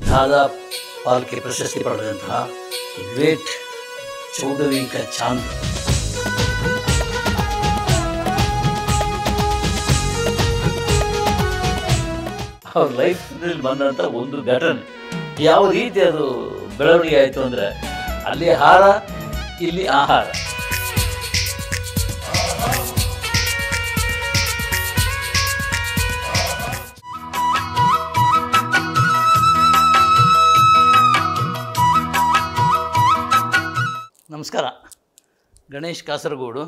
दादा पाल्के प्रशस्ति पಡೆದಂತಹ ಗ್ರೇಟ್ ಚೌಧರಿ ಕಾ ಚಾಂದ್ ಅವ್ರ ಲೈಫ್ನಲ್ಲಿ ಬಂದಂಥ ಒಂದು ಘಟನೆ ಯಾವ ರೀತಿ ಅದು ಬೆಳವಣಿಗೆ ಆಯಿತು ಅಂದರೆ ಅಲ್ಲಿ ಹಾರ ಇಲ್ಲಿ ಆಹಾರ. ನಮಸ್ಕಾರ. Ganesh Kasaragod,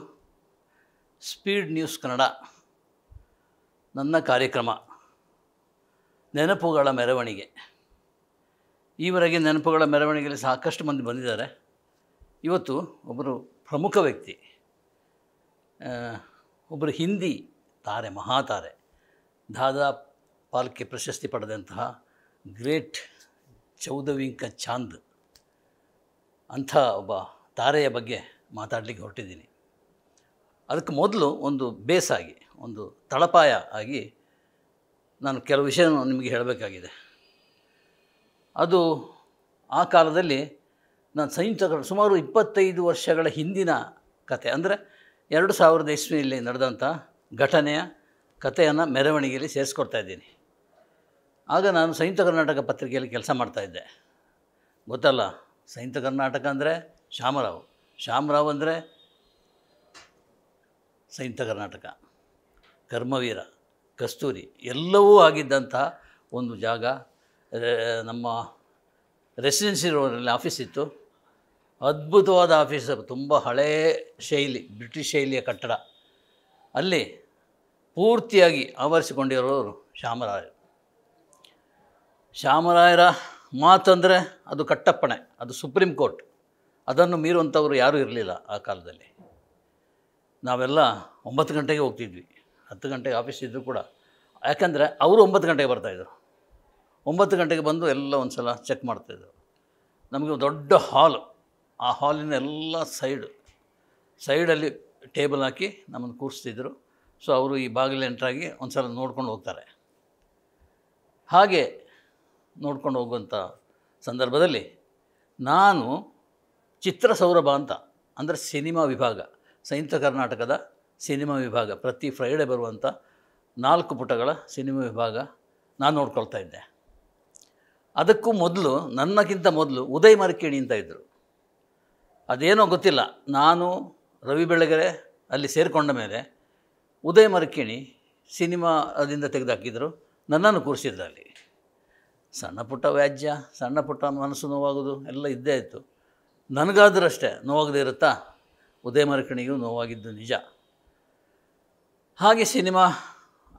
speed news Kannada. ನನ್ನ ಕಾರ್ಯಕ್ರಮ ನೆನಪುಗಳ ಮೆರವಣಿಗೆ. ಈವರೆಗೆ ನೆನಪುಗಳ ಮೆರವಣಿಗೆಯಲ್ಲಿ ಸಾಕಷ್ಟು ಮಂದಿ ಬಂದಿದ್ದಾರೆ. ಇವತ್ತು ಒಬ್ಬರು ಪ್ರಮುಖ ವ್ಯಕ್ತಿ, ಒಬ್ಬರು ಹಿಂದಿ ತಾರೆ, ಮಹಾತಾರೆ, ದಾದಾ ಪಾಲ್ಕೆ ಪ್ರಶಸ್ತಿ ಪಡೆದಂತಹ ಗ್ರೇಟ್ ಚೌಧರಿ ಕಾ ಚಾಂದ್ ಅಂಥ ಒಬ್ಬ ತಾರೆಯ ಬಗ್ಗೆ ಮಾತಾಡಲಿಕ್ಕೆ ಹೊರಟಿದ್ದೀನಿ. ಅದಕ್ಕೆ ಮೊದಲು ಒಂದು ಬೇಸಾಗಿ, ಒಂದು ತಳಪಾಯ ಆಗಿ ನಾನು ಕೆಲವು ವಿಷಯವನ್ನು ನಿಮಗೆ ಹೇಳಬೇಕಾಗಿದೆ. ಅದು ಆ ಕಾಲದಲ್ಲಿ ನಾನು ಸುಮಾರು 25 ವರ್ಷಗಳ ಹಿಂದಿನ ಕತೆ, ಅಂದರೆ 2000 ಇಸ್ವಿಯಲ್ಲಿ ನಡೆದಂಥ ಘಟನೆಯ ಕಥೆಯನ್ನು ಮೆರವಣಿಗೆಯಲ್ಲಿ ಸೇರಿಸ್ಕೊಡ್ತಾ ಇದ್ದೀನಿ. ಆಗ ನಾನು ಸಂಯುಕ್ತ ಕರ್ನಾಟಕ ಪತ್ರಿಕೆಯಲ್ಲಿ ಕೆಲಸ ಮಾಡ್ತಾಯಿದ್ದೆ. ಗೊತ್ತಲ್ಲ, ಸಂಯುಕ್ತ ಕರ್ನಾಟಕ ಅಂದರೆ ಶ್ಯಾಮರಾವ್ ಅಂದರೆ ಸಂಯುಕ್ತ ಕರ್ನಾಟಕ, ಕರ್ಮವೀರ, ಕಸ್ತೂರಿ ಎಲ್ಲವೂ ಆಗಿದ್ದಂಥ ಒಂದು ಜಾಗ. ನಮ್ಮ ರೆಸಿಡೆನ್ಸಿ ರೋಡಲ್ಲಿ ಆಫೀಸ್ ಇತ್ತು. ಅದ್ಭುತವಾದ ಆಫೀಸ್, ತುಂಬ ಹಳೆಯ ಶೈಲಿ, ಬ್ರಿಟಿಷ್ ಶೈಲಿಯ ಕಟ್ಟಡ. ಅಲ್ಲಿ ಪೂರ್ತಿಯಾಗಿ ಆವರಿಸಿಕೊಂಡಿರೋರು ಶ್ಯಾಮರಾಯರ ಮಾತಂದರೆ ಅದು ಕಟ್ಟಪ್ಪಣೆ, ಅದು ಸುಪ್ರೀಂ ಕೋರ್ಟ್. ಅದನ್ನು ಮೀರುವಂಥವ್ರು ಯಾರೂ ಇರಲಿಲ್ಲ ಆ ಕಾಲದಲ್ಲಿ. ನಾವೆಲ್ಲ 9 ಗಂಟೆಗೆ ಹೋಗ್ತಿದ್ವಿ, 10 ಗಂಟೆಗೆ ಆಫೀಸ್ ಇದ್ದರೂ ಕೂಡ. ಯಾಕಂದರೆ ಅವರು 9 ಗಂಟೆಗೆ ಬರ್ತಾಯಿದ್ರು. 9 ಗಂಟೆಗೆ ಬಂದು ಎಲ್ಲ ಒಂದು ಸಲ ಚೆಕ್ ಮಾಡ್ತಾಯಿದ್ರು. ನಮಗೆ ದೊಡ್ಡ ಹಾಲು, ಆ ಹಾಲಿನ ಎಲ್ಲ ಸೈಡಲ್ಲಿ ಟೇಬಲ್ ಹಾಕಿ ನಮ್ಮನ್ನು ಕೂರಿಸ್ತಿದ್ರು. ಸೊ ಅವರು ಈ ಬಾಗಿಲು ಎಂಟ್ರಾಗಿ ಒಂದು ಸಲ ನೋಡ್ಕೊಂಡು ಹೋಗ್ತಾರೆ. ಹಾಗೆ ನೋಡ್ಕೊಂಡು ಹೋಗುವಂಥ ಸಂದರ್ಭದಲ್ಲಿ ನಾನು ಚಿತ್ರಸೌರಭ ಅಂತ, ಅಂದರೆ ಸಿನಿಮಾ ವಿಭಾಗ, ಸಂಯುಕ್ತ ಕರ್ನಾಟಕದ ಸಿನಿಮಾ ವಿಭಾಗ, ಪ್ರತಿ ಫ್ರೈಡೆ ಬರುವಂಥ 4 ಪುಟಗಳ ಸಿನಿಮಾ ವಿಭಾಗ ನಾನು ನೋಡ್ಕೊಳ್ತಾ ಇದ್ದೆ. ಅದಕ್ಕೂ ಮೊದಲು, ನನ್ನಕ್ಕಿಂತ ಮೊದಲು ಉದಯ್ ಮರಕೇಣಿ ಅಂತ ಇದ್ದರು. ಅದೇನೋ ಗೊತ್ತಿಲ್ಲ, ನಾನು ರವಿ ಬೆಳಗೆರೆ ಅಲ್ಲಿ ಸೇರಿಕೊಂಡ ಮೇಲೆ ಉದಯ್ ಮರಕೇಣಿ ಸಿನಿಮಾದಿಂದ ತೆಗೆದುಹಾಕಿದ್ರು, ನನ್ನನ್ನು ಕೂರಿಸಿದ್ರು ಅಲ್ಲಿ. ಸಣ್ಣ ಪುಟ್ಟ ವ್ಯಾಜ್ಯ, ಸಣ್ಣ ಪುಟ್ಟ ಮನಸ್ಸು ನೋವಾಗೋದು ಎಲ್ಲ ಇದ್ದೇ ಇತ್ತು. ನನಗಾದರೂ ಅಷ್ಟೇ ನೋವಾಗದೇ ಇರುತ್ತಾ? ಉದಯ್ ಮರಕೇಣಿಗೂ ನೋವಾಗಿದ್ದು ನಿಜ. ಹಾಗೆ ಸಿನಿಮಾ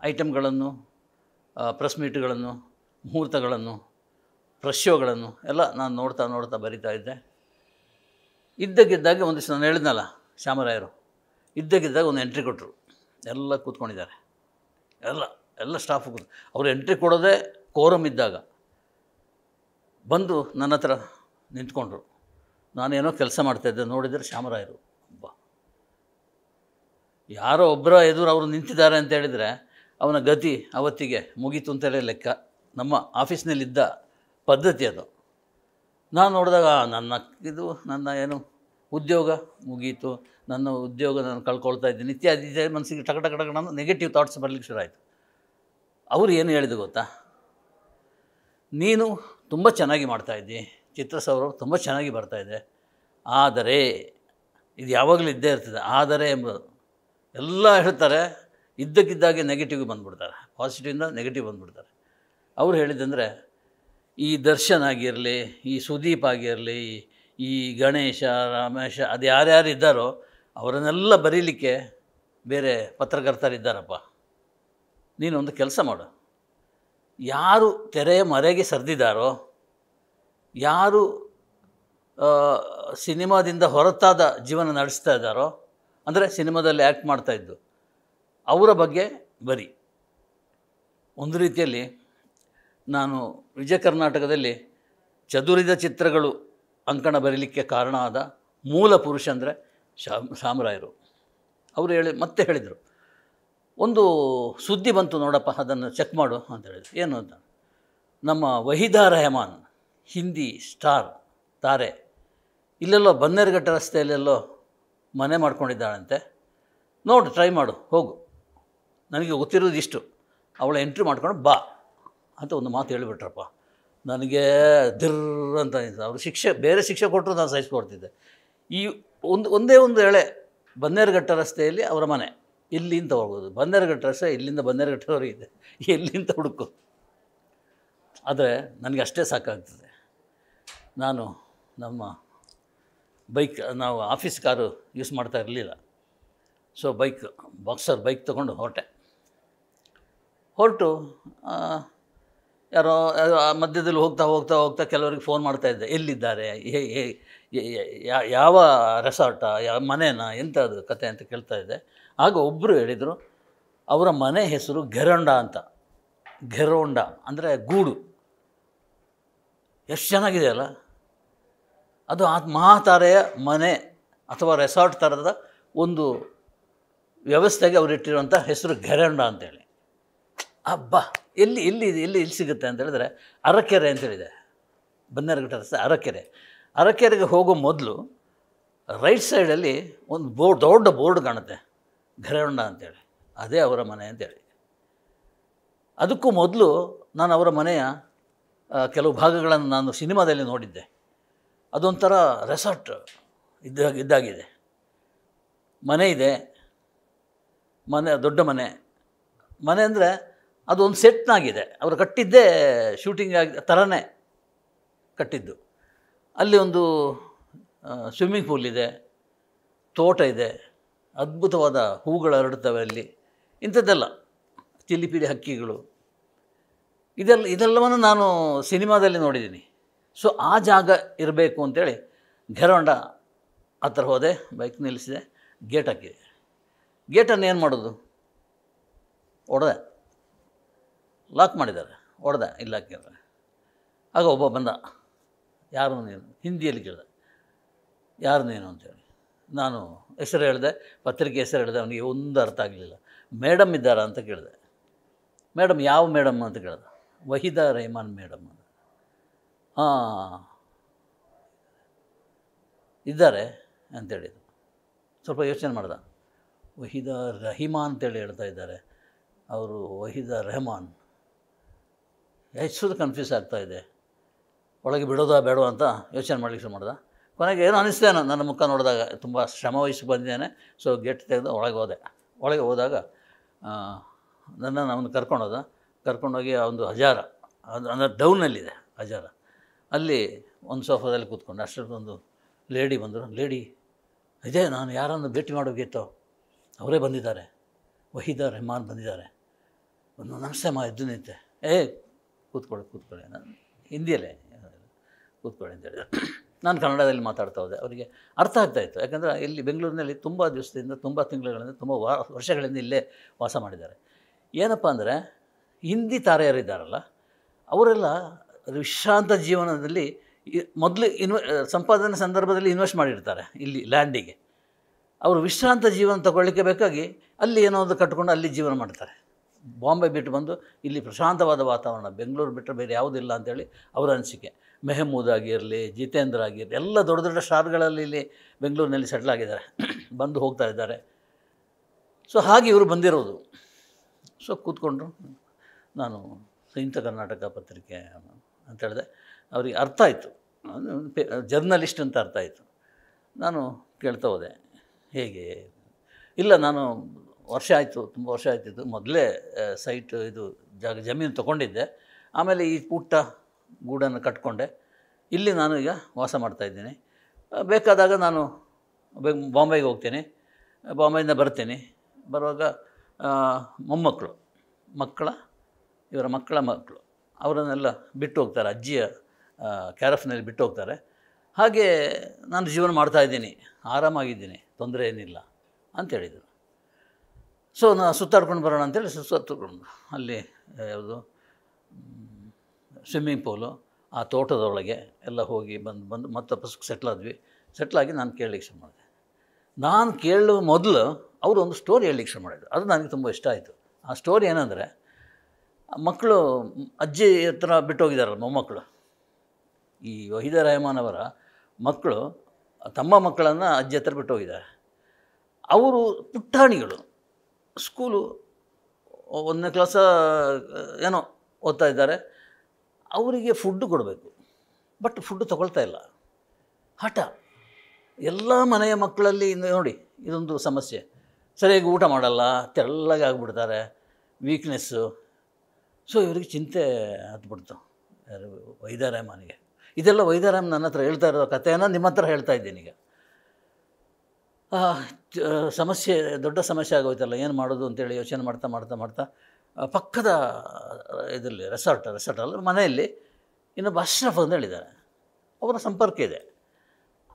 ಐಟಮ್ಗಳನ್ನು, ಪ್ರೆಸ್ ಮೀಟ್ಗಳನ್ನು, ಮುಹೂರ್ತಗಳನ್ನು, ಪ್ರೆಸ್ ಶೋಗಳನ್ನು ಎಲ್ಲ ನಾನು ನೋಡ್ತಾ ಬರಿತಾ ಇದ್ದೆ. ಇದ್ದಕ್ಕಿದ್ದಾಗೆ ಒಂದು ದಿವಸ ನಾನು ಹೇಳಿದ್ನಲ್ಲ, ಶ್ಯಾಮರಾಯರು ಇದ್ದಕ್ಕಿದ್ದಾಗ ಒಂದು ಎಂಟ್ರಿ ಕೊಟ್ಟರು. ಎಲ್ಲ ಕೂತ್ಕೊಂಡಿದ್ದಾರೆ, ಎಲ್ಲ ಸ್ಟಾಫು ಅವರು ಎಂಟ್ರಿ ಕೊಡೋದೇ ಕೋರಮ್ ಇದ್ದಾಗ ಬಂದು ನನ್ನ ಹತ್ರ ನಿಂತ್ಕೊಂಡ್ರು. ನಾನೇನೋ ಕೆಲಸ ಮಾಡ್ತಾಯಿದ್ದೆ, ನೋಡಿದರೆ ಶ್ಯಾಮರಾಯರು ಯಾರೋ ಒಬ್ಬರ ಎದುರು ಅವರು ನಿಂತಿದ್ದಾರೆ ಅಂತ ಹೇಳಿದರೆ ಅವನ ಗತಿ ಅವತ್ತಿಗೆ ಮುಗೀತು ಅಂತಲೇ ಲೆಕ್ಕ. ನಮ್ಮ ಆಫೀಸ್ನಲ್ಲಿದ್ದ ಪದ್ಧತಿ ಅದು. ನಾನು ನೋಡಿದಾಗ ನನ್ನ ಏನು ಉದ್ಯೋಗ ಮುಗೀತು, ನನ್ನ ಉದ್ಯೋಗ ನಾನು ಕಳ್ಕೊಳ್ತಾ ಇದ್ದೀನಿ ಇತ್ಯಾದಿ ಮನಸ್ಸಿಗೆ ಟಕ ನೆಗೆಟಿವ್ ಥಾಟ್ಸ್ ಬರಲಿಕ್ಕೆ ಶುರು ಆಯಿತು. ಅವರು ಏನು ಹೇಳಿದ್ರು ಗೊತ್ತಾ? ನೀನು ತುಂಬ ಚೆನ್ನಾಗಿ ಮಾಡ್ತಾಯಿದ್ದಿ, ಚಿತ್ರಸೌರಭ ತುಂಬ ಚೆನ್ನಾಗಿ ಬರ್ತಾಯಿದೆ, ಆದರೆ ಇದು ಯಾವಾಗಲೂ ಇದ್ದೇ ಇರ್ತದೆ, ಆದರೆ ಎಂಬುದು ಎಲ್ಲ ಹೇಳ್ತಾರೆ. ಇದ್ದಕ್ಕಿದ್ದಾಗೆ ನೆಗೆಟಿವ್ ಬಂದುಬಿಡ್ತಾರೆ, ಪಾಸಿಟಿವಿಂದ ನೆಗೆಟಿವ್ ಬಂದುಬಿಡ್ತಾರೆ. ಅವ್ರು ಹೇಳಿದ್ದಂದರೆ, ಈ ದರ್ಶನ್ ಆಗಿರಲಿ, ಈ ಸುದೀಪ್ ಆಗಿರಲಿ, ಈ ಗಣೇಶ, ರಮೇಶ, ಅದು ಯಾರ್ಯಾರು ಇದ್ದಾರೋ ಅವರನ್ನೆಲ್ಲ ಬರೀಲಿಕ್ಕೆ ಬೇರೆ ಪತ್ರಕರ್ತರಿದ್ದಾರಪ್ಪ. ನೀನೊಂದು ಕೆಲಸ ಮಾಡು, ಯಾರು ತೆರೆಯ ಮರೆಗೆ ಸರಿದಿದ್ದಾರೋ, ಯಾರು ಸಿನಿಮಾದಿಂದ ಹೊರತಾದ ಜೀವನ ನಡೆಸ್ತಾ ಇದ್ದಾರೋ, ಅಂದರೆ ಸಿನಿಮಾದಲ್ಲಿ ಆ್ಯಕ್ಟ್ ಮಾಡ್ತಾಯಿದ್ದು ಅವರ ಬಗ್ಗೆ ಬರಿ. ಒಂದು ರೀತಿಯಲ್ಲಿ ನಾನು ವಿಜಯ ಕರ್ನಾಟಕದಲ್ಲಿ ಚದುರಿದ ಚಿತ್ರಗಳು ಅಂಕಣ ಬರೀಲಿಕ್ಕೆ ಕಾರಣ ಆದ ಮೂಲ ಪುರುಷ ಅಂದರೆ ಶ್ಯಾಮರಾಯರು. ಅವರು ಮತ್ತೆ ಹೇಳಿದರು, ಒಂದು ಸುದ್ದಿ ಬಂತು ನೋಡಪ್ಪ, ಅದನ್ನು ಚೆಕ್ ಮಾಡು ಅಂತ ಹೇಳಿದ್ರು. ಏನು ಅಂತ, ನಮ್ಮ ವಹೀದಾ ರೆಹಮಾನ್ ಹಿಂದಿ ಸ್ಟಾರ್ ತಾರೆ ಇಲ್ಲೆಲ್ಲೋ ಬನ್ನೇರುಘಟ್ಟ ರಸ್ತೆಯಲ್ಲೆಲ್ಲೋ ಮನೆ ಮಾಡ್ಕೊಂಡಿದ್ದಾಳಂತೆ, ನೋಡು ಟ್ರೈ ಮಾಡು ಹೋಗು, ನನಗೆ ಗೊತ್ತಿರೋದು ಇಷ್ಟು, ಅವಳ ಎಂಟ್ರಿ ಮಾಡ್ಕೊಂಡು ಬಾ ಅಂತ ಒಂದು ಮಾತು ಹೇಳಿಬಿಟ್ರಪ್ಪ. ನನಗೆ ದಿರ್ರ್ ಅಂತ ಅನಿಸ್ತು. ಅವರು ಬೇರೆ ಶಿಕ್ಷೆ ಕೊಟ್ಟರು ನಾನು ಸಹಿಸ್ಕೊಡ್ತಿದ್ದೆ. ಈ ಒಂದೇ ಒಂದು ಎಳೆ ಬನ್ನೇರುಘಟ್ಟ ರಸ್ತೆಯಲ್ಲಿ ಅವರ ಮನೆ, ಇಲ್ಲಿಂದ ಹೋಗ್ಬೋದು, ಬನ್ನೇರುಘಟ್ಟ ರಸ್ತೆ ಇಲ್ಲಿಂದ ಬನ್ನೇರುಘಟ್ಟವರೆಗೆ ಇದೆ, ಎಲ್ಲಿಂದ ಹುಡುಕು. ಆದರೆ ನನಗೆ ಅಷ್ಟೇ ಸಾಕಾಗ್ತದೆ. ನಾನು ನಮ್ಮ ಬೈಕ್, ನಾವು ಆಫೀಸ್ ಕಾರು ಯೂಸ್ ಮಾಡ್ತಾ ಇರಲಿಲ್ಲ. ಸೊ ಬಾಕ್ಸರ್ ಬೈಕ್ ತೊಗೊಂಡು ಹೊರಟು ಯಾರೋ ಮಧ್ಯದಲ್ಲಿ ಹೋಗ್ತಾ ಕೆಲವರಿಗೆ ಫೋನ್ ಮಾಡ್ತಾಯಿದ್ದೆ, ಎಲ್ಲಿದ್ದಾರೆ, ಯಾವ ರೆಸಾರ್ಟಾ, ಯಾವ ಮನೇನಾ, ಎಂಥದ್ದು ಕತೆ ಅಂತ ಕೇಳ್ತಾಯಿದ್ದೆ. ಆಗ ಒಬ್ಬರು ಹೇಳಿದರು, ಅವರ ಮನೆ ಹೆಸರು ಘೆರೊಂಡ ಅಂತ. ಘೆರೊಂಡ ಅಂದರೆ ಗೂಡು. ಎಷ್ಟು ಚೆನ್ನಾಗಿದೆ ಅಲ್ಲ ಅದು. ಆ ಮಹಾತಾರೆಯ ಮನೆ ಅಥವಾ ರೆಸಾರ್ಟ್ ಥರದ ಒಂದು ವ್ಯವಸ್ಥೆಗೆ ಅವರು ಇಟ್ಟಿರುವಂಥ ಹೆಸರು ಘೆರೊಂಡ ಅಂತೇಳಿ. ಅಬ್ಬಾ, ಎಲ್ಲಿ ಸಿಗುತ್ತೆ ಅಂತ ಹೇಳಿದ್ರೆ ಅರಕೆರೆ ಅಂತೇಳಿದೆ, ಬನ್ನೇರುಘಟ್ಟ ರಸ್ತೆ ಅರಕೆರೆಗೆ ಹೋಗೋ ಮೊದಲು ರೈಟ್ ಸೈಡಲ್ಲಿ ಒಂದು ದೊಡ್ಡ ಬೋರ್ಡ್ ಕಾಣುತ್ತೆ, ಘೆರೊಂಡ ಅಂತೇಳಿ, ಅದೇ ಅವರ ಮನೆ ಅಂತೇಳಿ. ಅದಕ್ಕೂ ಮೊದಲು ನಾನು ಅವರ ಮನೆಯ ಕೆಲವು ಭಾಗಗಳನ್ನು ನಾನು ಸಿನಿಮಾದಲ್ಲಿ ನೋಡಿದ್ದೆ. ಅದೊಂಥರ ರೆಸಾರ್ಟ್ ಇದ್ದಾಗಿದೆ. ಮನೆ ಇದೆ, ದೊಡ್ಡ ಮನೆ ಅಂದರೆ ಅದೊಂದು ಸೆಟ್ನಾಗಿದೆ. ಅವರು ಕಟ್ಟಿದ್ದೇ ಶೂಟಿಂಗ್ ಥರನೇ ಕಟ್ಟಿದ್ದು. ಅಲ್ಲಿ ಒಂದು ಸ್ವಿಮ್ಮಿಂಗ್ ಪೂಲ್ ಇದೆ, ತೋಟ ಇದೆ, ಅದ್ಭುತವಾದ ಹೂಗಳು ಹರಡುತ್ತವೆ ಅಲ್ಲಿ, ಇಂಥದ್ದೆಲ್ಲ ಚಿಲಿಪಿಲಿ ಹಕ್ಕಿಗಳು, ಇದೆಲ್ಲವನ್ನು ನಾನು ಸಿನಿಮಾದಲ್ಲಿ ನೋಡಿದ್ದೀನಿ. ಸೊ ಆ ಜಾಗ ಇರಬೇಕು ಅಂಥೇಳಿ ಘೆರೊಂಡ ಹತ್ರ ಹೋದೆ, ಬೈಕ್ ನಿಲ್ಲಿಸಿದೆ, ಗೇಟ್ ಹಾಕಿದೆ. ಗೇಟನ್ನು ಏನು ಮಾಡೋದು, ಹೊಡೆದೆ, ಲಾಕ್ ಮಾಡಿದ್ದಾರೆ, ಹೊಡೆದೆ, ಇಲ್ಲ ಹಾಕಿದ್ದಾರೆ. ಆಗ ಒಬ್ಬ ಬಂದ, ಯಾರು ನೀನು, ಹಿಂದಿಯಲ್ಲಿ ಕೇಳಿದೆ, ಯಾರು ನೀನು ಅಂತೇಳಿ. ನಾನು ಹೆಸರು ಹೇಳಿದೆ, ಪತ್ರಿಕೆ ಹೆಸರು ಹೇಳಿದೆ. ಅವನಿಗೆ ಒಂದು ಅರ್ಥ ಆಗಲಿಲ್ಲ. ಮೇಡಮ್ ಇದ್ದಾರಾ ಅಂತ ಕೇಳಿದೆ. ಮೇಡಮ್ ಯಾವ ಮೇಡಮ್ ಅಂತ ಕೇಳಿದೆ. ವಹೀದಾ ರೆಹಮಾನ್ ಮೇಡಮ್ ಅಂತ. ಹಾಂ ಇದ್ದಾರೆ ಅಂತೇಳಿದ್ರು. ಸ್ವಲ್ಪ ಯೋಚನೆ ಮಾಡ್ದೆ. ವಹೀದಾ ರಹಿಮಾನ್ ಅಂತೇಳಿ ಹೇಳ್ತಾ ಇದ್ದಾರೆ, ಅವರು ವಹೀದಾ ರೆಹಮಾನ್. ಹೆಸರು ಕನ್ಫ್ಯೂಸ್ ಆಗ್ತಾಯಿದೆ, ಒಳಗೆ ಬಿಡೋದಾ ಬೇಡೋ ಅಂತ ಯೋಚನೆ ಮಾಡಲಿಕ್ಕೆ ಶುರು ಮಾಡ್ದೆ. ಕೊನೆಗೆ ಏನು ಅನ್ನಿಸ್ತೇನೋ, ನನ್ನ ಮುಖ ನೋಡಿದಾಗ ತುಂಬ ಶ್ರಮ ವಹಿಸಿ ಬಂದಿದ್ದೇನೆ. ಸೊ ಗೇಟ್ ತೆಗೆದು ಒಳಗೆ ಹೋದಾಗ ನನ್ನನ್ನು ಅವನು ಕರ್ಕೊಂಡೋಗಿ ಒಂದು ಹಜಾರ, ಅಂದರೆ ಡೌನಲ್ಲಿದೆ ಹಜಾರ, ಅಲ್ಲಿ ಒಂದು ಸೋಫಾದಲ್ಲಿ ಕೂತ್ಕೊಂಡು ಅಷ್ಟೊಂದು ಲೇಡಿ ಬಂದರು. ಲೇಡಿ, ಇದೇ ನಾನು ಯಾರನ್ನು ಭೇಟಿ ಮಾಡೋಗಿತ್ತೋ ಅವರೇ ಬಂದಿದ್ದಾರೆ, ವಹೀದಾ ರೆಹಮಾನ್ ಬಂದಿದ್ದಾರೆ. ಒಂದು ನಮಸ್ತೆ ಎದ್ದು ನಿಂತೆ. ಕೂತ್ಕೊಳ್ಳಿ ನಾನು ಹಿಂದಿಯಲ್ಲೇ ಕೂತ್ಕೊಳ್ಳಿ ಅಂತ ಹೇಳಿದೆ. ನಾನು ಕನ್ನಡದಲ್ಲಿ ಮಾತಾಡ್ತಾ ಹೋದೆ. ಅವರಿಗೆ ಅರ್ಥ ಆಗ್ತಾಯಿತ್ತು, ಯಾಕಂದರೆ ಇಲ್ಲಿ ಬೆಂಗಳೂರಿನಲ್ಲಿ ತುಂಬ ದಿವಸದಿಂದ, ತುಂಬ ತಿಂಗಳುಗಳಿಂದ, ತುಂಬ ವರ್ಷಗಳಿಂದ ಇಲ್ಲೇ ವಾಸ ಮಾಡಿದ್ದಾರೆ. ಏನಪ್ಪ ಅಂದರೆ ಹಿಂದಿ ತಾರೆಯರಿದ್ದಾರಲ್ಲ, ಅವರೆಲ್ಲ ವಿಶ್ರಾಂತ ಜೀವನದಲ್ಲಿ ಮೊದಲು ಸಂಪಾದನೆ ಸಂದರ್ಭದಲ್ಲಿ ಇನ್ವೆಸ್ಟ್ ಮಾಡಿರ್ತಾರೆ ಇಲ್ಲಿ ಲ್ಯಾಂಡಿಗೆ. ಅವರು ವಿಶ್ರಾಂತ ಜೀವನ ತಗೊಳ್ಳಿಕ್ಕೆ ಬೇಕಾಗಿ ಅಲ್ಲಿ ಏನೋ ಒಂದು ಕಟ್ಕೊಂಡು ಅಲ್ಲಿ ಜೀವನ ಮಾಡ್ತಾರೆ. ಬಾಂಬೆ ಬಿಟ್ಟು ಬಂದು ಇಲ್ಲಿ ಪ್ರಶಾಂತವಾದ ವಾತಾವರಣ, ಬೆಂಗಳೂರು ಬಿಟ್ಟರೆ ಬೇರೆ ಯಾವುದಿಲ್ಲ ಅಂಥೇಳಿ ಅವರ ಅನಿಸಿಕೆ. ಮೆಹಮೂದ್ ಆಗಿರಲಿ, ಜಿತೇಂದ್ರ ಆಗಿರಲಿ, ಎಲ್ಲ ದೊಡ್ಡ ದೊಡ್ಡ ಸ್ಟಾರ್ಗಳಲ್ಲಿ ಇಲ್ಲಿ ಬೆಂಗಳೂರಿನಲ್ಲಿ ಸೆಟ್ಲ್ ಆಗಿದ್ದಾರೆ, ಬಂದು ಹೋಗ್ತಾ ಇದ್ದಾರೆ. ಸೊ ಹಾಗೆ ಇವರು ಬಂದಿರೋದು. ಸೊ ಕೂತ್ಕೊಂಡ್ರು. ನಾನು ಸಂಯುಕ್ತ ಕರ್ನಾಟಕ ಪತ್ರಿಕೆ ಅಂತ ಹೇಳಿದೆ. ಅವರಿಗೆ ಅರ್ಥ ಆಯಿತು, ಜರ್ನಲಿಸ್ಟ್ ಅಂತ ಅರ್ಥ ಆಯಿತು. ನಾನು ಕೇಳ್ತಾ ಹೋದೆ, ಹೇಗೆ, ಇಲ್ಲ ನಾನು ತುಂಬ ವರ್ಷ ಆಯ್ತಿದ್ದು, ಮೊದಲೇ ಸೈಟ್ ಇದು ಜಮೀನು ತೊಗೊಂಡಿದ್ದೆ, ಆಮೇಲೆ ಈ ಪುಟ್ಟ ಗೂಡನ್ನು ಕಟ್ಕೊಂಡೆ, ಇಲ್ಲಿ ನಾನು ಈಗ ವಾಸ ಮಾಡ್ತಾಯಿದ್ದೀನಿ. ಬೇಕಾದಾಗ ನಾನು ಬಾಂಬೆಗೆ ಹೋಗ್ತೀನಿ, ಬಾಂಬೆಯಿಂದ ಬರ್ತೀನಿ. ಬರುವಾಗ ಇವರ ಮಕ್ಕಳು ಅವರನ್ನೆಲ್ಲ ಬಿಟ್ಟು ಹೋಗ್ತಾರೆ, ಅಜ್ಜಿಯ ಕ್ಯಾರಫ್ನಲ್ಲಿ ಬಿಟ್ಟು ಹೋಗ್ತಾರೆ. ಹಾಗೆ ನಾನು ಜೀವನ ಮಾಡ್ತಾಯಿದ್ದೀನಿ, ಆರಾಮಾಗಿದ್ದೀನಿ, ತೊಂದರೆ ಏನಿಲ್ಲ ಅಂತೇಳಿದರು. ಸೊ ನಾನು ಸುತ್ತಾಡ್ಕೊಂಡು ಬರೋಣ ಅಂತೇಳಿ ಸುತ್ತಾಡ್ಕೊಂಡು ಅಲ್ಲಿ ಯಾವುದು ಸ್ವಿಮ್ಮಿಂಗ್ ಪೂಲು, ಆ ತೋಟದೊಳಗೆ ಎಲ್ಲ ಹೋಗಿ ಬಂದು ಮತ್ತೆ ವಾಪಸ್ ಸೆಟ್ಲಾಗಿ ನಾನು ಕೇಳಲಿಕ್ಕೆ ಶುರು ಮಾಡಿದೆ. ನಾನು ಕೇಳುವ ಮೊದಲು ಅವರು ಒಂದು ಸ್ಟೋರಿ ಹೇಳಲಿಕ್ಕೆ ಶುರು ಮಾಡಿದರು. ಅದು ನನಗೆ ತುಂಬ ಇಷ್ಟ ಆಯಿತು. ಆ ಸ್ಟೋರಿ ಏನಂದರೆ, ಮಕ್ಕಳು ಅಜ್ಜಿ ಹತ್ರ ಬಿಟ್ಟೋಗಿದ್ದಾರಲ್ಲ ಮೊಮ್ಮಕ್ಕಳು, ಈ ವಹೀದ ರೆಹಮಾನ್ ಅವರ ಮಕ್ಕಳು ತಮ್ಮ ಮಕ್ಕಳನ್ನು ಅಜ್ಜಿ ಹತ್ರ ಬಿಟ್ಟೋಗಿದ್ದಾರೆ. ಅವರು ಪುಟ್ಟಾಣಿಗಳು, ಸ್ಕೂಲು 1ನೇ ಕ್ಲಾಸ ಏನೋ ಓದ್ತಾ ಇದ್ದಾರೆ. ಅವರಿಗೆ ಫುಡ್ಡು ಕೊಡಬೇಕು, ಬಟ್ ಫುಡ್ಡು ತಗೊಳ್ತಾ ಇಲ್ಲ. ಹಠ. ಎಲ್ಲ ಮನೆಯ ಮಕ್ಕಳಲ್ಲಿ ನೋಡಿ ಇದೊಂದು ಸಮಸ್ಯೆ. ಸರಿಯಾಗಿ ಊಟ ಮಾಡಲ್ಲ, ತೆಳ್ಳಗೆ ಆಗಿಬಿಡ್ತಾರೆ, ವೀಕ್ನೆಸ್ಸು. ಸೊ ಇವರಿಗೆ ಚಿಂತೆ ಹತ್ಬಿಡ್ತು ವಹೀದ ರೆಹಮಾನಿಗೆ. ಇದೆಲ್ಲ ವಹೀದ ರೆಹಮಾನ್ ನನ್ನ ಹತ್ರ ಹೇಳ್ತಾ ಇರೋ ಕಥೆಯನ್ನು ನಿಮ್ಮ ಹತ್ರ ಹೇಳ್ತಾ ಇದ್ದೀನಿ ಈಗ. ಸಮಸ್ಯೆ ದೊಡ್ಡ ಸಮಸ್ಯೆ ಆಗೋಯ್ತಲ್ಲ, ಏನು ಮಾಡೋದು ಅಂತೇಳಿ ಯೋಚನೆ ಮಾಡ್ತಾ ಮಾಡ್ತಾ ಮಾಡ್ತಾ ಪಕ್ಕದ ಇದರಲ್ಲಿ ರೆಸಾರ್ಟ್ ಅಲ್ಲ ಮನೆಯಲ್ಲಿ ಇನ್ನೊಬ್ಬ ಅಶ್ರಫ್ ಅಂತ ಹೇಳಿದ್ದಾರೆ, ಅವರ ಸಂಪರ್ಕ ಇದೆ.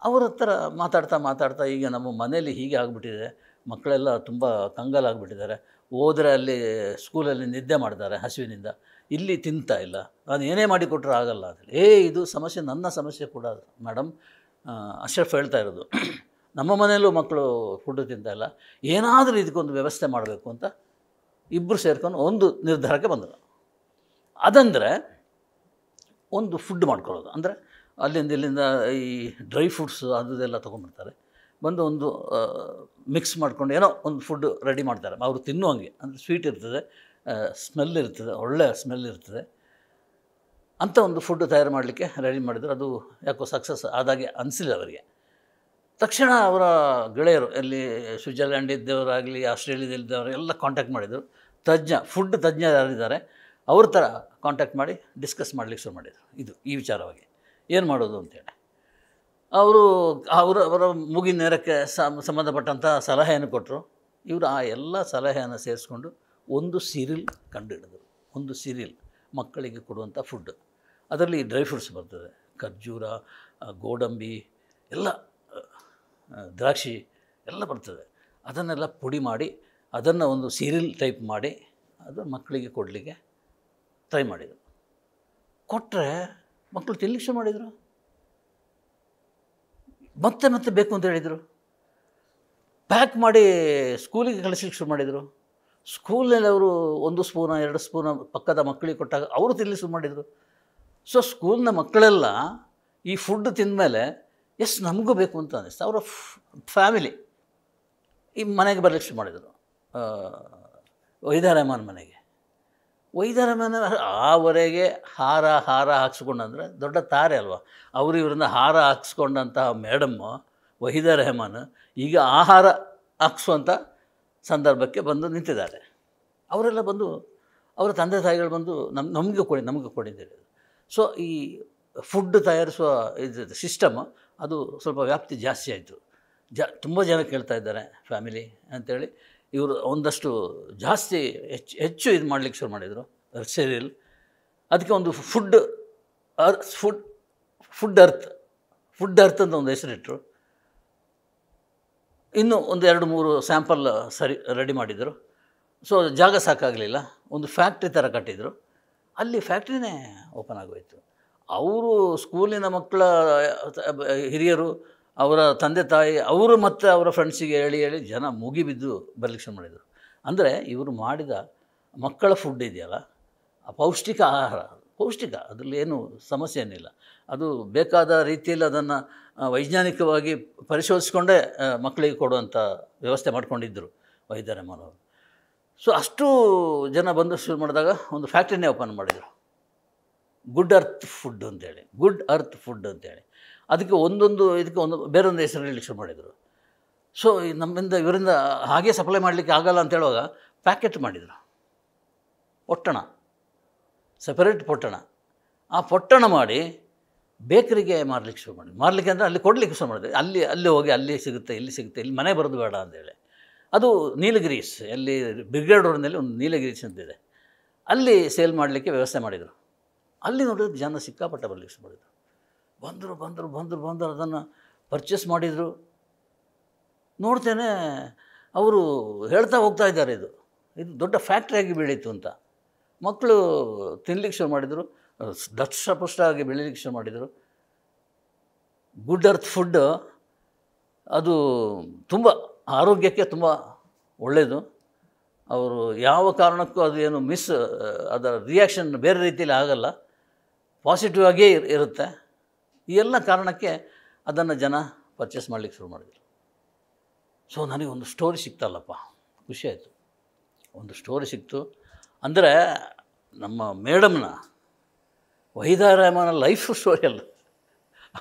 ಅವ್ರ ಹತ್ರ ಮಾತಾಡ್ತಾ ಈಗ ನಮ್ಮ ಮನೇಲಿ ಹೀಗೆ ಆಗಿಬಿಟ್ಟಿದೆ, ಮಕ್ಕಳೆಲ್ಲ ತುಂಬ ಕಂಗಾಲಾಗಿಬಿಟ್ಟಿದ್ದಾರೆ, ಹೋದರೆ ಅಲ್ಲಿ ಸ್ಕೂಲಲ್ಲಿ ನಿದ್ದೆ ಮಾಡ್ತಾರೆ ಹಸಿವಿನಿಂದ, ಇಲ್ಲಿ ತಿಂತಾ ಇಲ್ಲ, ನಾನು ಏನೇ ಮಾಡಿ ಕೊಟ್ಟರೆ ಆಗಲ್ಲ ಅಂತೇಳಿ. ಇದು ಸಮಸ್ಯೆ ನನ್ನ ಸಮಸ್ಯೆ ಕೂಡ ಮೇಡಮ್, ಅಶ್ರಫ್ ಹೇಳ್ತಾ ಇರೋದು. ನಮ್ಮ ಮನೆಯಲ್ಲೂ ಮಕ್ಕಳು ಫುಡ್ಡು ತಿಂತಾಯಿಲ್ಲ, ಏನಾದರೂ ಇದಕ್ಕೊಂದು ವ್ಯವಸ್ಥೆ ಮಾಡಬೇಕು ಅಂತ ಇಬ್ಬರು ಸೇರ್ಕೊಂಡು ಒಂದು ನಿರ್ಧಾರಕ್ಕೆ ಬಂದರು. ಅದಂದರೆ ಒಂದು ಫುಡ್ ಮಾಡ್ಕೊಳ್ಳೋದು. ಅಂದರೆ ಅಲ್ಲಿಂದ ಇಲ್ಲಿಂದ ಈ ಡ್ರೈ ಫ್ರೂಟ್ಸು ಅದೆಲ್ಲ ತೊಗೊಂಡ್ಬಿಡ್ತಾರೆ, ಬಂದು ಒಂದು ಮಿಕ್ಸ್ ಮಾಡ್ಕೊಂಡು ಏನೋ ಒಂದು ಫುಡ್ಡು ರೆಡಿ ಮಾಡ್ತಾರೆ ಅವರು ತಿನ್ನುವಂಗೆ. ಅಂದರೆ ಸ್ವೀಟ್ ಇರ್ತದೆ, ಸ್ಮೆಲ್ ಇರ್ತದೆ, ಒಳ್ಳೆಯ ಸ್ಮೆಲ್ ಇರ್ತದೆ ಅಂಥ ಒಂದು ಫುಡ್ಡು ತಯಾರು ಮಾಡಲಿಕ್ಕೆ ರೆಡಿ ಮಾಡಿದ್ರು. ಅದು ಯಾಕೋ ಸಕ್ಸಸ್ ಆದಾಗೆ ಅನಿಸಿಲ್ಲ ಅವರಿಗೆ. ತಕ್ಷಣ ಅವರ ಗೆಳೆಯರು ಎಲ್ಲಿ ಸ್ವಿಟ್ಜರ್ಲ್ಯಾಂಡ್ ಇದ್ದವರಾಗಲಿ ಆಸ್ಟ್ರೇಲಿಯಾದಲ್ಲಿದ್ದವರು ಎಲ್ಲ ಕಾಂಟ್ಯಾಕ್ಟ್ ಮಾಡಿದರು. ಫುಡ್ ತಜ್ಞ ಯಾರಿದ್ದಾರೆ ಅವ್ರ ಥರ ಕಾಂಟ್ಯಾಕ್ಟ್ ಮಾಡಿ ಡಿಸ್ಕಸ್ ಮಾಡಲಿಕ್ಕೆ ಶುರು ಮಾಡಿದರು. ಈ ವಿಚಾರವಾಗಿ ಏನು ಮಾಡೋದು ಅಂತೇಳಿ ಅವರ ಮುಗಿನ ನೇರಕ್ಕೆ ಸಂಬಂಧಪಟ್ಟಂಥ ಸಲಹೆಯನ್ನು ಕೊಟ್ಟರು. ಇವರು ಆ ಎಲ್ಲ ಸಲಹೆಯನ್ನು ಸೇರಿಸ್ಕೊಂಡು ಒಂದು ಸೀರಿಯಲ್ ಕಂಡುಹಿಡಿದರು. ಒಂದು ಸೀರಿಯಲ್ ಮಕ್ಕಳಿಗೆ ಕೊಡುವಂಥ ಫುಡ್. ಅದರಲ್ಲಿ ಡ್ರೈ ಫ್ರೂಟ್ಸ್ ಬರ್ತದೆ, ಖರ್ಜೂರ, ಗೋಡಂಬಿ ಎಲ್ಲ, ದ್ರಾಕ್ಷಿ ಎಲ್ಲ ಬರ್ತದೆ. ಅದನ್ನೆಲ್ಲ ಪುಡಿ ಮಾಡಿ ಅದನ್ನು ಒಂದು ಸೀರಿಯಲ್ ಟೈಪ್ ಮಾಡಿ ಅದು ಮಕ್ಕಳಿಗೆ ಕೊಡಲಿಕ್ಕೆ ಟ್ರೈ ಮಾಡಿದರು. ಕೊಟ್ಟರೆ ಮಕ್ಕಳು ತಿನ್ನಲಿಕ್ಕೆ ಶುರು ಮಾಡಿದರು, ಮತ್ತೆ ಬೇಕು ಅಂತ ಹೇಳಿದರು. ಪ್ಯಾಕ್ ಮಾಡಿ ಸ್ಕೂಲಿಗೆ ಕಳಿಸ್ಲಿಕ್ಕೆ ಶುರು ಮಾಡಿದರು. ಸ್ಕೂಲ್ನಲ್ಲಿ ಅವರು 1 ಸ್ಪೂನ 2 ಸ್ಪೂನ ಪಕ್ಕದ ಮಕ್ಕಳಿಗೆ ಕೊಟ್ಟಾಗ ಅವರು ತಿನ್ನಲಿಕ್ಕೆ ಶುರು ಮಾಡಿದರು. ಸೊ ಸ್ಕೂಲ್ನ ಮಕ್ಕಳೆಲ್ಲ ಈ ಫುಡ್ ತಿಂದಮೇಲೆ ನಮಗೂ ಬೇಕು ಅಂತ ಅನ್ನಿಸ್ತು. ಅವರ ಫ್ಯಾಮಿಲಿ ಈ ಮನೆಗೆ ಬರಲಿಕ್ಕೆ ಶುರು ಮಾಡಿದರು, ವಹೀದ ರೆಹಮಾನ್ ಮನೆಗೆ. ವಹೀದ ರೆಹಮಾನ್ ಆವರೆಗೆ ಹಾರ ಹಾಕ್ಸ್ಕೊಂಡಂದರೆ ದೊಡ್ಡ ತಾರೆ ಅಲ್ವಾ, ಅವರು ಇವರನ್ನ ಹಾರ ಹಾಕ್ಸ್ಕೊಂಡಂತಹ ಮೇಡಮ್ಮು ವಹೀದ ರೆಹಮಾನ್ ಈಗ ಆಹಾರ ಹಾಕ್ಸುವಂಥ ಸಂದರ್ಭಕ್ಕೆ ಬಂದು ನಿಂತಿದ್ದಾರೆ. ಅವರೆಲ್ಲ ಬಂದು ಅವರ ತಂದೆ ತಾಯಿಗಳು ಬಂದು ನಮಗೆ ಕೊಡಿ ಅಂತ ಹೇಳಿದರು. ಸೊ ಈ ಫುಡ್ ತಯಾರಿಸುವ ಇದು ಸಿಸ್ಟಮ್ ಅದು ಸ್ವಲ್ಪ ವ್ಯಾಪ್ತಿ ಜಾಸ್ತಿ ಆಯಿತು. ತುಂಬ ಜನ ಕೇಳ್ತಾ ಇದ್ದಾರೆ ಫ್ಯಾಮಿಲಿ ಅಂಥೇಳಿ ಇವರು ಒಂದಷ್ಟು ಜಾಸ್ತಿ ಹೆಚ್ಚು ಇದು ಮಾಡಲಿಕ್ಕೆ ಶುರು ಮಾಡಿದರು ಸೀರಿಯಲ್. ಅದಕ್ಕೆ ಒಂದು ಫುಡ್ ಅರ್ತ್ ಅಂತ ಒಂದು ಹೆಸರಿಟ್ಟರು. ಇನ್ನೂ ಒಂದು 2-3 ಸ್ಯಾಂಪಲ್ ರೆಡಿ ಮಾಡಿದರು. ಸೊ ಜಾಗ ಸಾಕಾಗಲಿಲ್ಲ, ಒಂದು ಫ್ಯಾಕ್ಟ್ರಿ ಥರ ಕಟ್ಟಿದರು. ಅಲ್ಲಿ ಫ್ಯಾಕ್ಟ್ರಿನೇ ಓಪನ್ ಆಗೋಯಿತು. ಅವರು ಸ್ಕೂಲಿನ ಮಕ್ಕಳ ಹಿರಿಯರು, ಅವರ ತಂದೆ ತಾಯಿ, ಅವರು ಮತ್ತು ಅವರ ಫ್ರೆಂಡ್ಸಿಗೆ ಹೇಳಿ ಜನ ಮುಗಿಬಿದ್ದು ಬರಲಿಕ್ಕೆ ಶುರು ಮಾಡಿದರು. ಅಂದರೆ ಇವರು ಮಾಡಿದ ಮಕ್ಕಳ ಫುಡ್ ಇದೆಯಲ್ಲ, ಪೌಷ್ಟಿಕ ಆಹಾರ, ಪೌಷ್ಟಿಕ, ಅದರಲ್ಲಿ ಏನು ಸಮಸ್ಯೆ ಏನಿಲ್ಲ. ಅದು ಬೇಕಾದ ರೀತಿಯಲ್ಲಿ ಅದನ್ನು ವೈಜ್ಞಾನಿಕವಾಗಿ ಪರಿಶೋಧಿಸಿಕೊಂಡೇ ಮಕ್ಕಳಿಗೆ ಕೊಡುವಂಥ ವ್ಯವಸ್ಥೆ ಮಾಡ್ಕೊಂಡಿದ್ದರು ವಹೀದ ರೆಹಮಾನ್ ಅವರು. ಸೊ ಅಷ್ಟು ಜನ ಬಂದು ಶುರು ಮಾಡಿದಾಗ ಒಂದು ಫ್ಯಾಕ್ಟ್ರಿನೇ ಓಪನ್ ಮಾಡಿದರು, ಗುಡ್ ಅರ್ತ್ ಫುಡ್ ಅಂತೇಳಿ. ಅದಕ್ಕೆ ಇದಕ್ಕೆ ಒಂದು ಬೇರೊಂದು ಹೆಸರು ಹೇಳಲಿಕ್ಕೆ ಶುರು ಮಾಡಿದರು. ಸೊ ಇವರಿಂದ ಹಾಗೆ ಸಪ್ಲೈ ಮಾಡಲಿಕ್ಕೆ ಆಗಲ್ಲ ಅಂತ ಹೇಳುವಾಗ ಪ್ಯಾಕೆಟ್ ಮಾಡಿದರು, ಪೊಟ್ಟಣ, ಸೆಪರೇಟ್ ಪೊಟ್ಟಣ. ಆ ಪೊಟ್ಟಣ ಮಾಡಿ ಬೇಕರಿಗೆ ಮಾರಲಿಕ್ಕೆ ಶುರು ಮಾಡಿ, ಮಾರಲಿಕ್ಕೆ ಅಂದರೆ ಅಲ್ಲಿ ಕೊಡಲಿಕ್ಕೆ ಶುರು ಮಾಡಿದೆ. ಅಲ್ಲಿ ಹೋಗಿ ಅಲ್ಲಿ ಸಿಗುತ್ತೆ, ಇಲ್ಲಿ ಮನೆ ಬರೋದು ಬೇಡ ಅಂತೇಳಿ. ಅದು ನೀಲಗಿರೀಸ್, ಎಲ್ಲಿ ಬ್ರಿಗೇಡ್ ರೋಡ್ನಲ್ಲಿ ಒಂದು ನೀಲಗಿರೀಸ್ ಅಂತಿದೆ, ಅಲ್ಲಿ ಸೇಲ್ ಮಾಡಲಿಕ್ಕೆ ವ್ಯವಸ್ಥೆ ಮಾಡಿದರು. ಅಲ್ಲಿ ನೋಡಿದ್ರೆ ಜನ ಸಿಕ್ಕಾಪಟ್ಟೆ ಬರಲಿಕ್ಕೆ ಶುರು ಮಾಡಿದರು. ಬಂದರು ಅದನ್ನು ಪರ್ಚೇಸ್ ಮಾಡಿದರು. ನೋಡ್ತೇನೆ ಅವರು ಹೇಳ್ತಾ ಹೋಗ್ತಾ ಇದ್ದಾರೆ, ಇದು ದೊಡ್ಡ ಫ್ಯಾಕ್ಟ್ರಿಯಾಗಿ ಬೆಳೀತು ಅಂತ. ಮಕ್ಕಳು ತಿನ್ನಲಿಕ್ಕೆ ಶುರು ಮಾಡಿದರು, ದಷ್ಟಪುಷ್ಟವಾಗಿ ಬೆಳೀಲಿಕ್ಕೆ ಶುರು ಮಾಡಿದರು. ಗುಡ್ ಅರ್ತ್ ಫುಡ್ ಅದು ತುಂಬ ಆರೋಗ್ಯಕ್ಕೆ ತುಂಬ ಒಳ್ಳೆಯದು. ಅವರು ಯಾವ ಕಾರಣಕ್ಕೂ ಅದು ಏನು ಅದರ ರಿಯಾಕ್ಷನ್ ಬೇರೆ ರೀತಿಯಲ್ಲಿ ಆಗಲ್ಲ, ಪಾಸಿಟಿವ್ ಆಗೇ ಇರುತ್ತೆ. ಈ ಎಲ್ಲ ಕಾರಣಕ್ಕೆ ಅದನ್ನು ಜನ ಪರ್ಚೇಸ್ ಮಾಡಲಿಕ್ಕೆ ಶುರು ಮಾಡಿದರು. ಸೊ ನನಗೊಂದು ಸ್ಟೋರಿ ಸಿಕ್ತಲ್ಲಪ್ಪ, ಖುಷಿಯಾಯಿತು. ಒಂದು ಸ್ಟೋರಿ ಸಿಕ್ತು ಅಂದರೆ ನಮ್ಮ ಮೇಡಮ್ನ ವಹೀದಾ ರೆಹಮಾನ್ ಲೈಫ್ ಸ್ಟೋರಿ ಅಲ್ಲ,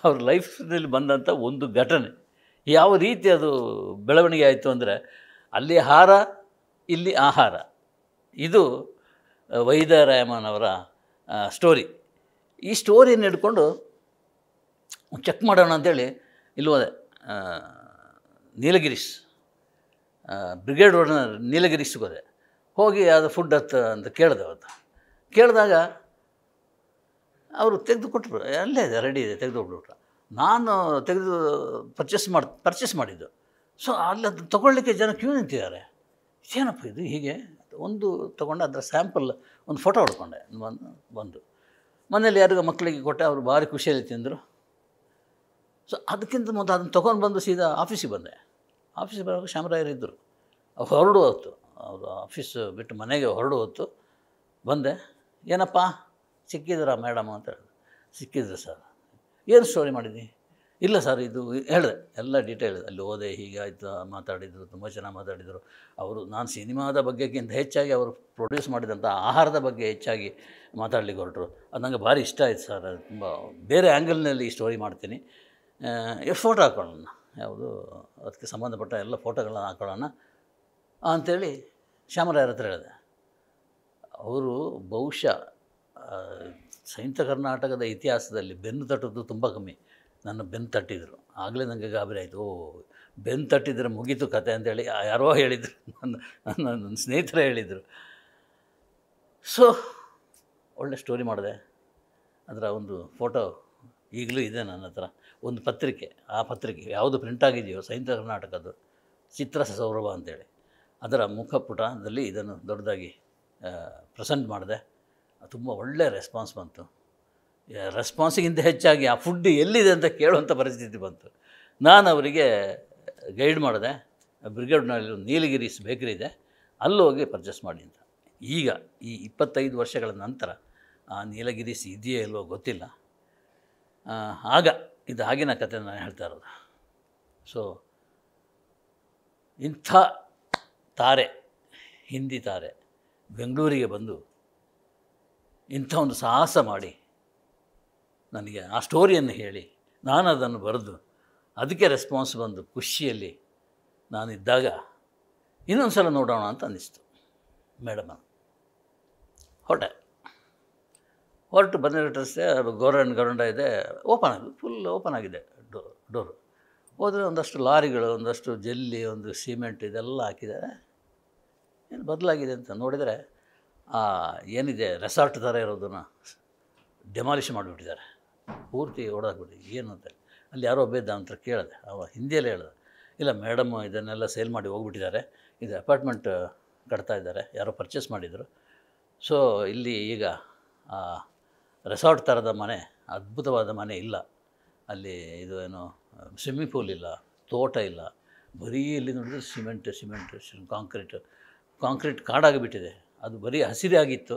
ಅವ್ರ ಲೈಫ್ನಲ್ಲಿ ಬಂದಂಥ ಒಂದು ಘಟನೆ ಯಾವ ರೀತಿ ಅದು ಬೆಳವಣಿಗೆ ಆಯಿತು ಅಂದರೆ, ಅಲ್ಲಿ ಹಾರ ಇಲ್ಲಿ ಆಹಾರ, ಇದು ವಹೀದಾ ರೆಹಮಾನ್ ಅವರ ಸ್ಟೋರಿ. ಈ ಸ್ಟೋರಿಯನ್ನು ಹಿಡ್ಕೊಂಡು ಚೆಕ್ ಮಾಡೋಣ ಅಂಥೇಳಿ ಇಲ್ಲಿ ಹೋದೆ, ನೀಲಗಿರೀಸ್ ಬ್ರಿಗೇಡ್ ರೋಡ್ನ ನೀಲಗಿರೀಸ್ಗೆ ಹೋದೆ. ಹೋಗಿ ಅದು ಫುಡ್ ಅಂತ ಕೇಳಿದೆ. ಅವತ್ತು ಕೇಳಿದಾಗ ಅವರು ತೆಗೆದು ಕೊಟ್ಟರು, ಅಲ್ಲೇ ಇದೆ ರೆಡಿ ಇದೆ, ತೆಗೆದು ಕೊಟ್ಬಿಟ್ರು. ನಾನು ತೆಗೆದು ಪರ್ಚೇಸ್ ಮಾಡಿದ್ದು. ಸೊ ಅಲ್ಲಿ ಅದು ತೊಗೊಳ್ಳಿಕ್ಕೆ ಜನ ಕ್ಯೂ ನಿಂತಿದ್ದಾರೆ. ಏನಪ್ಪ ಇದು ಹೀಗೆ ಒಂದು ತೊಗೊಂಡು ಅದರ ಸ್ಯಾಂಪಲ್ ಒಂದು ಫೋಟೋ ಹೊಡ್ಕೊಂಡೆ. ಬಂದು ಮನೇಲಿ ಯಾರಿಗೂ ಮಕ್ಕಳಿಗೆ ಕೊಟ್ಟೆ, ಅವರು ಭಾರಿ ಖುಷಿಯಲ್ಲಿ ತಿಂದರು. ಸೊ ಅದಕ್ಕಿಂತ ಮೊದಲು ಅದನ್ನು ತೊಗೊಂಡು ಬಂದು ಸೀದಾ ಆಫೀಸಿಗೆ ಬಂದೆ. ಆಫೀಸಿಗೆ ಬರೋವಾಗ ಶ್ಯಾಮರಾಯರಿದ್ದರು. ಅವ್ರು ಹೊರಡು ಹೊತ್ತು, ಅವರು ಆಫೀಸ್ ಬಿಟ್ಟು ಮನೆಗೆ ಹೊರಡು ಹೊತ್ತು ಬಂದೆ. ಏನಪ್ಪ ಸಿಕ್ಕಿದ್ದೀರಾ ಮೇಡಮ್ ಅಂತ ಹೇಳಿದೆ. ಸಿಕ್ಕಿದ್ರು ಸರ್. ಏನು ಸ್ಟೋರಿ ಮಾಡಿದ್ದಿ? ಇಲ್ಲ ಸರ್ ಇದು ಹೇಳಿದೆ, ಎಲ್ಲ ಡೀಟೇಲ್ ಅಲ್ಲಿ ಹೋದೆ, ಹೀಗಾಯಿತು, ಮಾತಾಡಿದರು, ತುಂಬ ಚೆನ್ನಾಗಿ ಮಾತಾಡಿದರು. ಅವರು ನಾನು ಸಿನಿಮಾದ ಬಗ್ಗೆಗಿಂತ ಹೆಚ್ಚಾಗಿ ಅವರು ಪ್ರೊಡ್ಯೂಸ್ ಮಾಡಿದಂಥ ಆಹಾರದ ಬಗ್ಗೆ ಹೆಚ್ಚಾಗಿ ಮಾತಾಡಲಿಕ್ಕೆ ಹೊರಟರು. ಅದು ನನಗೆ ಭಾರಿ ಇಷ್ಟ ಆಯಿತು ಸರ್. ಅದು ತುಂಬ ಬೇರೆ ಆ್ಯಂಗಲ್ನಲ್ಲಿ ಈ ಸ್ಟೋರಿ ಮಾಡ್ತೀನಿ, ಫೋಟೋ ಹಾಕೊಳ್ಳೋಣ, ಯಾವುದು ಅದಕ್ಕೆ ಸಂಬಂಧಪಟ್ಟ ಎಲ್ಲ ಫೋಟೋಗಳನ್ನ ಹಾಕೊಳ್ಳೋಣ ಅಂಥೇಳಿ ಶ್ಯಾಮರಾಯರ ಹತ್ರ ಹೇಳಿದೆ. ಅವರು ಬಹುಶಃ ಸಂಯುಕ್ತ ಕರ್ನಾಟಕದ ಇತಿಹಾಸದಲ್ಲಿ ಬೆನ್ನು ತಟ್ಟೋದು ತುಂಬ ಕಮ್ಮಿ. ನನ್ನ ಬೆನ್ನು ತಟ್ಟಿದ್ರು. ಆಗಲೇ ನನಗೆ ಗಾಬರಿ ಆಯಿತು. ಬೆನ್ನು ತಟ್ಟಿದ್ರೆ ಮುಗೀತು ಕತೆ ಅಂತೇಳಿ ಯಾರೋ ಹೇಳಿದರು, ನನ್ನ ಸ್ನೇಹಿತರೇ ಹೇಳಿದರು. ಸೊ ಒಳ್ಳೆ ಸ್ಟೋರಿ ಮಾಡಿದೆ. ಅದರ ಒಂದು ಫೋಟೋ ಈಗಲೂ ಇದೆ ನನ್ನ ಹತ್ರ. ಒಂದು ಪತ್ರಿಕೆ, ಆ ಪತ್ರಿಕೆ ಯಾವುದು ಪ್ರಿಂಟ್ ಆಗಿದೆಯೋ ಸಂಯುಕ್ತ ಕರ್ನಾಟಕದ್ದು, ಚಿತ್ರ ಸೌರಭ ಅಂತೇಳಿ, ಅದರ ಮುಖಪುಟದಲ್ಲಿ ಇದನ್ನು ದೊಡ್ಡದಾಗಿ ಪ್ರೆಸೆಂಟ್ ಮಾಡಿದೆ. ತುಂಬ ಒಳ್ಳೆಯ ರೆಸ್ಪಾನ್ಸ್ ಬಂತು. ರೆಸ್ಪಾನ್ಸಿಗಿಂತ ಹೆಚ್ಚಾಗಿ ಆ ಫುಡ್ ಎಲ್ಲಿದೆ ಅಂತ ಕೇಳುವಂಥ ಪರಿಸ್ಥಿತಿ ಬಂತು. ನಾನು ಅವರಿಗೆ ಗೈಡ್ ಮಾಡಿದೆ. ಬ್ರಿಗೇಡ್ನಲ್ಲಿ ಒಂದು ನೀಲಗಿರೀಸ್ ಬೇಕರಿ ಇದೆ, ಅಲ್ಲಿ ಹೋಗಿ ಪರ್ಚೇಸ್ ಮಾಡಿ ಅಂತ. ಈಗ ಈ 25 ವರ್ಷಗಳ ನಂತರ ಆ ನೀಲಗಿರೀಸ್ ಇದೆಯೋ ಇಲ್ವೋ ಗೊತ್ತಿಲ್ಲ. ಆಗ ಇದು ಆಗಿನ ಕತೆ ನಾನು ಹೇಳ್ತಾ ಇರೋದು. ಸೊ ಇಂಥ ತಾರೆ, ಹಿಂದಿ ತಾರೆ ಬೆಂಗಳೂರಿಗೆ ಬಂದು ಇಂಥ ಒಂದು ಸಾಹಸ ಮಾಡಿ ನನಗೆ ಆ ಸ್ಟೋರಿಯನ್ನು ಹೇಳಿ ನಾನು ಅದನ್ನು ಬರೆದು ಅದಕ್ಕೆ ರೆಸ್ಪಾನ್ಸ್ ಬಂದು ಖುಷಿಯಲ್ಲಿ ನಾನಿದ್ದಾಗ ಇನ್ನೊಂದು ಸಲ ನೋಡೋಣ ಅಂತ ಅನ್ನಿಸ್ತು. ಮೇಡಮನ್ನು ಹೊರಟು ಬಂದಿರಟ್ಟಷ್ಟೇ ಗೌರಂಡ ಇದೆ, ಓಪನ್ ಆಗಿದೆ, ಫುಲ್ ಓಪನ್ ಆಗಿದೆ ಡೋರು. ಹೋದರೆ ಒಂದಷ್ಟು ಲಾರಿಗಳು, ಒಂದಷ್ಟು ಜಲ್ಲಿ, ಒಂದು ಸಿಮೆಂಟ್ ಇದೆಲ್ಲ ಹಾಕಿದ್ದಾರೆ. ಏನು ಬದಲಾಗಿದೆ ಅಂತ ನೋಡಿದರೆ ಏನಿದೆ ರೆಸಾರ್ಟ್ ಥರ ಇರೋದನ್ನು ಡೆಮಾಲಿಷ್ ಮಾಡಿಬಿಟ್ಟಿದ್ದಾರೆ, ಪೂರ್ತಿ ಓಡಾಕ್ಬಿಟ್ಟು. ಏನು ಅಂತ ಅಲ್ಲಿ ಯಾರೋ ಒಬ್ಬ ಇದ್ದ ಅಂತ ಕೇಳಿದೆ. ಅವ ಹಿಂದಿಯಲ್ಲೇ ಹೇಳಿದೆ, ಇಲ್ಲ ಮೇಡಮ್ ಇದನ್ನೆಲ್ಲ ಸೇಲ್ ಮಾಡಿ ಹೋಗ್ಬಿಟ್ಟಿದ್ದಾರೆ, ಇದು ಅಪಾರ್ಟ್ಮೆಂಟ್ ಕಟ್ತಾ ಇದ್ದಾರೆ, ಯಾರೋ ಪರ್ಚೇಸ್ ಮಾಡಿದರು. ಸೊ ಇಲ್ಲಿ ಈಗ ರೆಸಾರ್ಟ್ ಥರದ ಮನೆ, ಅದ್ಭುತವಾದ ಮನೆ ಇಲ್ಲ ಅಲ್ಲಿ. ಇದು ಏನು ಸ್ವಿಮ್ಮಿಂಗ್ ಪೂಲ್ ಇಲ್ಲ, ತೋಟ ಇಲ್ಲ, ಬರೀ ಇಲ್ಲಿ ನೋಡಿದ್ರೆ ಸಿಮೆಂಟ್ ಕಾಂಕ್ರೀಟ್ ಕಾಡಾಗಿಬಿಟ್ಟಿದೆ. ಅದು ಬರೀ ಹಸಿರೇ ಆಗಿತ್ತು,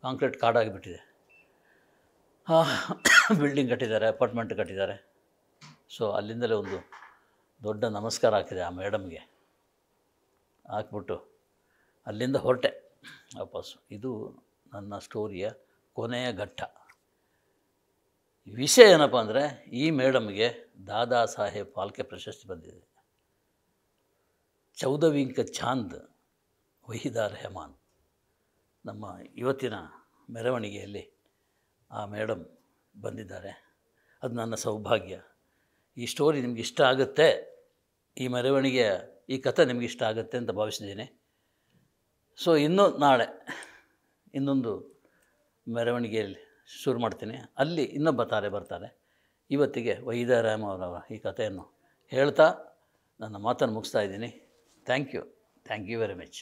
ಕಾಂಕ್ರೀಟ್ ಕಾಡಾಗಿಬಿಟ್ಟಿದೆ. ಬಿಲ್ಡಿಂಗ್ ಕಟ್ಟಿದ್ದಾರೆ, ಅಪಾರ್ಟ್ಮೆಂಟ್ ಕಟ್ಟಿದ್ದಾರೆ. ಸೊ ಅಲ್ಲಿಂದಲೇ ಒಂದು ದೊಡ್ಡ ನಮಸ್ಕಾರ ಹಾಕಿದೆ ಆ ಮೇಡಮ್ಗೆ. ಹಾಕ್ಬಿಟ್ಟು ಅಲ್ಲಿಂದ ಹೊರಟೆ ವಾಪಸ್ಸು. ಇದು ನನ್ನ ಸ್ಟೋರಿಯ ಕೊನೆಯ ಘಟ್ಟ. ವಿಷಯ ಏನಪ್ಪ ಅಂದರೆ, ಈ ಮೇಡಮ್ಗೆ ದಾದಾ ಸಾಹೇಬ್ ಫಾಲ್ಕೆ ಪ್ರಶಸ್ತಿ ಬಂದಿದೆ. 14वीं का चांद ವಹೀದಾ ರೆಹಮಾನ್. ನಮ್ಮ ಇವತ್ತಿನ ಮೆರವಣಿಗೆಯಲ್ಲಿ ಆ ಮೇಡಮ್ ಬಂದಿದ್ದಾರೆ. ಅದು ನನ್ನ ಸೌಭಾಗ್ಯ. ಈ ಸ್ಟೋರಿ ನಿಮ್ಗೆ ಇಷ್ಟ ಆಗುತ್ತೆ, ಈ ಮೆರವಣಿಗೆಯ ಈ ಕಥೆ ನಿಮ್ಗೆ ಇಷ್ಟ ಆಗುತ್ತೆ ಅಂತ ಭಾವಿಸಿದ್ದೀನಿ. ಸೊ ಇನ್ನೂ ನಾಳೆ ಇನ್ನೊಂದು ಮೆರವಣಿಗೆಯಲ್ಲಿ ಶುರು ಮಾಡ್ತೀನಿ. ಅಲ್ಲಿ ಇನ್ನೊಬ್ಬ ತಾರೆ ಬರ್ತಾರೆ. ಇವತ್ತಿಗೆ ವಹೀದಾ ರೆಹಮಾನ್ ಅವರ ಈ ಕಥೆಯನ್ನು ಹೇಳ್ತಾ ನನ್ನ ಮಾತನ್ನು ಮುಗಿಸ್ತಾ ಇದ್ದೀನಿ. Thank you very much.